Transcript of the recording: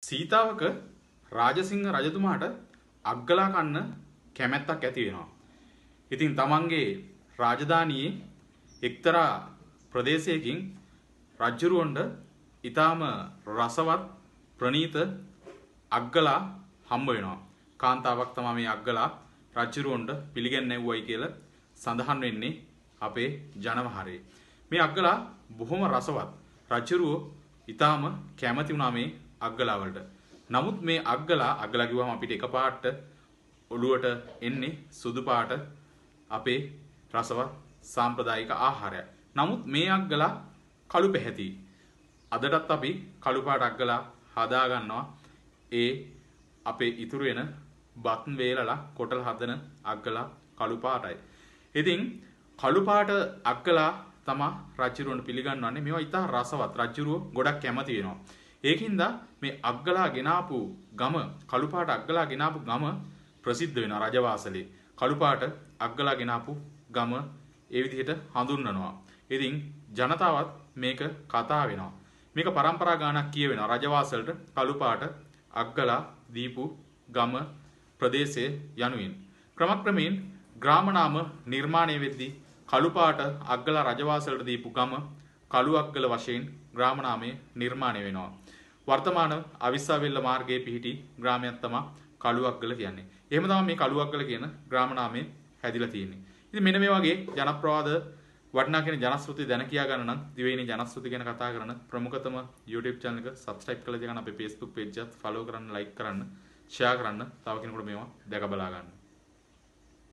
සීතාවක රාජසිංහ රජතුමාට අග්ගලා කන්න කැමැත්තක් ඇති වෙනවා. ඉතින් තමන්ගේ රාජධානියේ එක්තරා ප්‍රදේශයකින් රජුරවණ්ඩ ඊටාම රසවත් ප්‍රණීත අග්ගලා හම්බ වෙනවා. කාන්තාවක් තමයි මේ අග්ගලා රජුරවණ්ඩ පිළිගැන්වෙව්වයි කියලා සඳහන් වෙන්නේ අපේ ජනවහරේ. මේ අග්ගලා බොහොම රසවත්. රජුරෝ ඊටාම කැමති වුණා මේ අග්ගලා වලට. නමුත් මේ අග්ගලා කිව්වම අපිට එකපාරට ඔළුවට එන්නේ සුදු පාට අපේ රසවත් සාම්ප්‍රදායික ආහාරය. නමුත් මේ අග්ගලා කළු පැහැති. අදටත් අපි කළු පාට අග්ගලා හදා ගන්නවා. ඒ අපේ ඉතුරු වෙන බත් වේලලා කොටල් හදන අග්ගලා කළු පාටයි. ඉතින් කළු පාට අග්ගලා තමයි රජුරවණ්ඩ පිළිගන්වන්නේ. මේවා ඉතා රසවත්. රජුරෝ ගොඩක් කැමති වෙනවා. ඒකින්ද මේ අග්ගලා ගෙනාපු ගම කළු පාට අග්ගලා ගෙනාපු ගම ප්‍රසිද්ධ වෙනවා රජවාසලේ. කළු පාට අග්ගලා ගෙනාපු ගම ඒ විදිහට හඳුන්වනවා. ඉතින් ජනතාවත් මේක කතා වෙනවා. මේක પરම්පරා ගානක් කියවෙනවා. රජවාසලට කළු පාට අග්ගලා දීපු ගම ප්‍රදේශයේ යනුවෙන්. ක්‍රමක්‍රමයෙන් ග්‍රාම නාම නිර්මාණය වෙද්දී කළු පාට අග්ගලා රජවාසලට දීපු ගම කළු අග්ගල වශයෙන් ග්‍රාම නාමය නිර්මාණය වෙනවා. වර්තමාන අවිස්සාවෙල්ල මාර්ගයේ පිහිටි ග්‍රාමයක් තමයි කළු අග්ගල කියන්නේ. එහෙම තමයි මේ කළු අග්ගල කියන ග්‍රාම නාමය හැදිලා තියෙන්නේ. ඉතින් මෙන්න මේ වගේ ජනප්‍රවාද වටිනා කියන ජනශ්‍රුති දැන කියා ගන්න නම් දිවයිනේ ජනශ්‍රුති ගැන කතා කරන ප්‍රමුඛතම YouTube channel එක subscribe කරලා තියාගන්න. අපේ Facebook page එකත් follow කරන්න, like කරන්න, share කරන්න. තව කෙනෙකුට මේවා දැක බලා ගන්න.